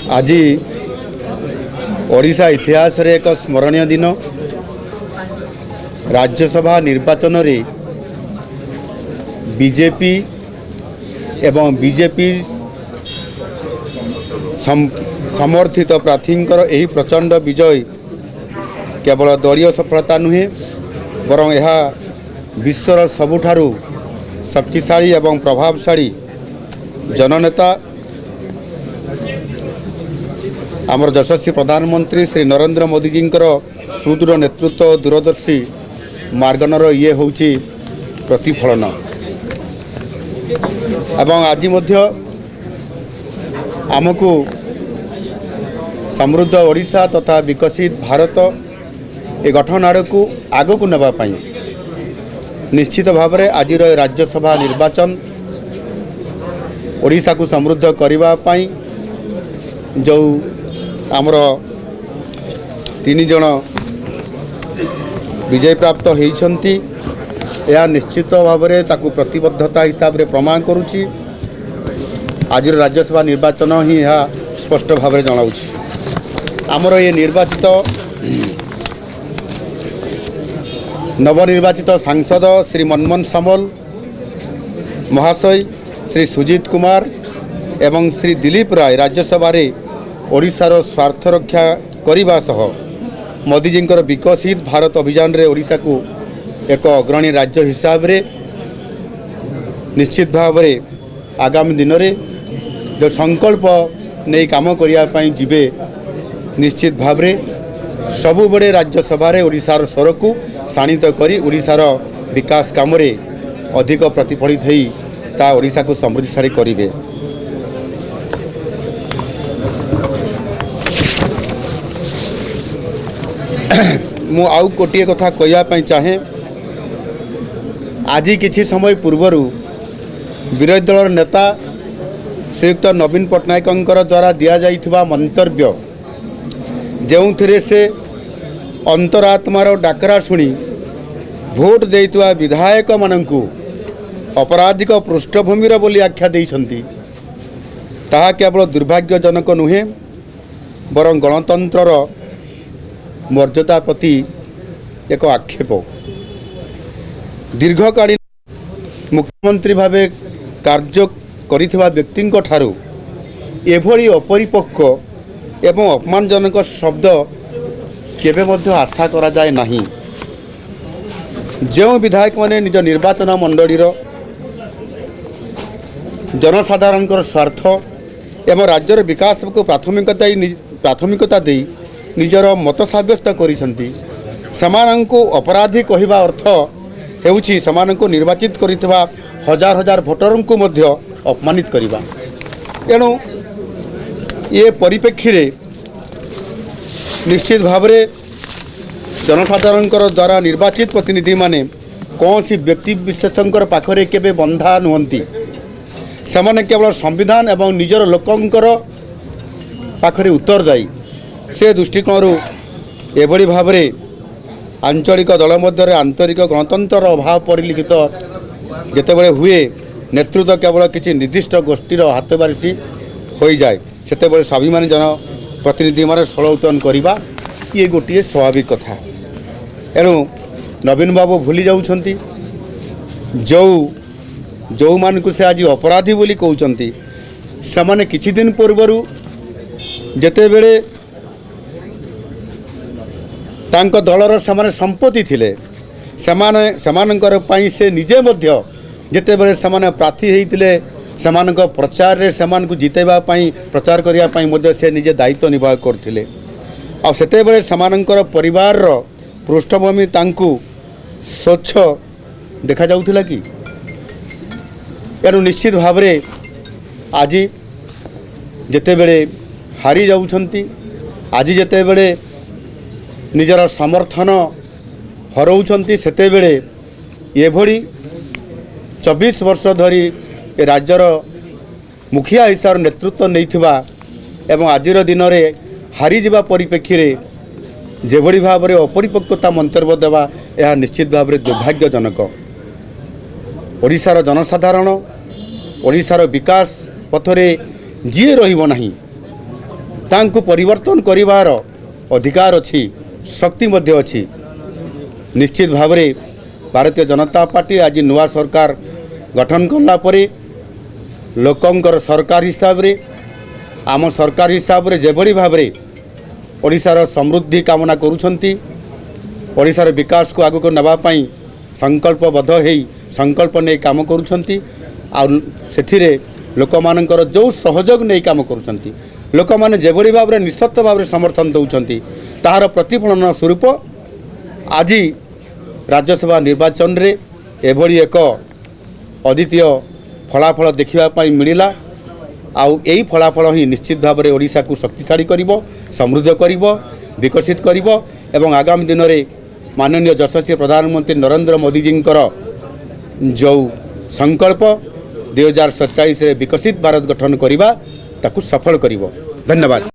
आज ओडिशा इतिहास रे एक स्मरणीय दिन। राज्यसभा निर्वाचन रे बीजेपी एवं बीजेपी समर्थित प्रार्थींकर यही प्रचंड विजय केवल दलीय सफलता नुहे बरं यह विश्वर सबुठारु शक्तिशाली एवं प्रभावशाली जननेता आमर यशस्वी प्रधानमंत्री श्री नरेंद्र मोदी जी सुदृढ़ नेतृत्व दूरदर्शी मार्गनर ये हूँ प्रतिफलन। एवं आज आमको समृद्ध ओडिशा तथा विकसित भारत ए गठन आड़क आग को नापी निश्चित भाव में आज राज्यसभा निर्वाचन ओडिशा को समृद्ध करने जो आमर 3 जन विजय प्राप्त होती यह निश्चित भाव में ताकू प्रतिबद्धता हिसाब से प्रमाण करुच्ची। आज राज्यसभा निर्वाचन ही यह स्पष्ट भाव में जनाऊँ आमर ये निर्वाचित नवनिर्वाचित सांसद श्री मनमोहन सामल महाशय, श्री सुजीत कुमार एवं श्री दिलीप राय राज्यसभा रे ओडिशार स्वार्थ रक्षा करने सह मोदी जी विकसित भारत अभियान रे ओडिशा को एक अग्रणी राज्य हिसाब रे निश्चित भाव में आगामी दिन में जो संकल्प नहीं काम करने जीवे निश्चित भाव में सबु बड़े राज्यसभा रे ओडिशार स्वर को शाणित करी ओडिशार विकास काम रे अधिक प्रतिफलित होई ता ओडिशा को समृद्धिशाली करिवे। मु आउ गोटे कथा कहवाई चाहे आज किछि समय पूर्वर विरोधी दल नेता श्रीयुक्त नवीन पट्टनायक द्वारा दि जाइथिबा मंतव्य जो थे से अंतरात्मार डाकरा शुणी भोट देइतवा विधायक माननकु अपराधिक पृष्ठभूमिर बोली आख्या देइछंती ताहा केवल दुर्भाग्यजनक नुहे बरं गणतंत्रर मर्यादा प्रति एक आक्षेप। दीर्घकालीन मुख्यमंत्री भावे कार्य करिथिबा व्यक्ति ठारू एभली अपरिपक्व एवं अपमानजनक शब्द केबे मध्य आशा करा जाए नहीं। जो विधायक माने निज निर्वाचन मंडलीर जनसाधारण स्वार्थ एवं राज्यर विकास को प्राथमिकता दे निजर मत सब्यस्त करिसंती समानंको अपराधी कहवा अर्थ हेउछि समानंको निर्वाचित करितबा हजार हजार भोटरंको को मध्य अपमानित करिबा। एणु ये परिप्रेक्षी रे निश्चित भाव में जनसाधारण द्वारा निर्वाचित प्रतिनिधि माने कौन सी व्यक्ति विशेषकर पाखरे केबे बंधा नुहंती सेमाने केवल संविधान एवं निजर लोकंकर पाखरे उत्तर जाई से दृष्टिकोण एभली भाव में आंचलिक दल मध्य आंतरिक गणतंत्र अभाव परिलिखित जेतेबेले हुए नेतृत्व केवल किसी निर्दिष्ट गोष्ठीर हाथ बारिशी हो जाए सेतेबेले स्वाभिमानी जन प्रतिनिधि माने षड़यंत्र करवा ये गोटे स्वाभाविक कथा। एणु नवीन बाबू भूली जाउछंती जो मानकु से आज अपराधी बोली कहउछंती सेमाने किछि दिन पूर्वरु जेतेबेले तांको दलर सेमाने संपत्ति थिले सेमानंकर पई से निजे मध्य जेतेबेले सेमाने प्रार्थी हेइतिले सेमानक प्रचार रे सेमान को जितेबा पई प्रचार करिया पई मध्य से निजे दायित्व निर्वाह करथिले आ सेतेबेले सेमानंकर परिवार रो पृष्ठभूमि तांकु स्वच्छ देखा जाउथिला कि एनु निश्चित भाव में आज जेतेबेले हारी जाउछंती आज जेतेबेले निजर समर्थन हरौछंती सेतेबेले एभली 24 वर्ष धरी राज्यर मुखिया हिसाब नेतृत्व नैथिबा एवं आजिर दिन में हारी जिबा परिप्रेक्षी रे जेभली भाव में अपरिपक्वता मंतव्य देवा यह निश्चित भाव में दुर्भाग्यजनक। ओडिशार जनसाधारण ओडिशार विकास पथरे जी रहिबो नाही तांकु परिवर्तन करिवार अधिकार अच्छी शक्ति मध्य अच्छी। निश्चित भाव में भारतीय जनता पार्टी आज नुआ सरकार गठन कला परे लोकंकर सरकार हिसाब रे आम सरकार हिसाब रे जेभली भाव में ओडिशार समृद्धि कामना करुछंती, ओडिशार विकास को आगु को नवापाई संकल्पबद्ध होई संकल्प नहीं काम करुछंती। आ सेथिरे लोक मानकर जो सहयोग नहीं काम करुछंती, लोक माने जेभली भाव में निस्सत्त भाव में समर्थन दउछंती, ताहार प्रतिफलन स्वरूप आज राज्यसभा निर्वाचन रे एभली एक अद्वितीय फलाफल देखा मिलला। आउ यही फलाफल ही निश्चित भाव में ओडिशा को शक्तिशाली करिवो, समृद्ध करिवो, विकसित करिवो एवं आगामी दिन में माननीय यशस्वी प्रधानमंत्री नरेंद्र मोदी जी जो संकल्प 2027 विकसित भारत गठन करने ताकू सफल करिवो। धन्यवाद।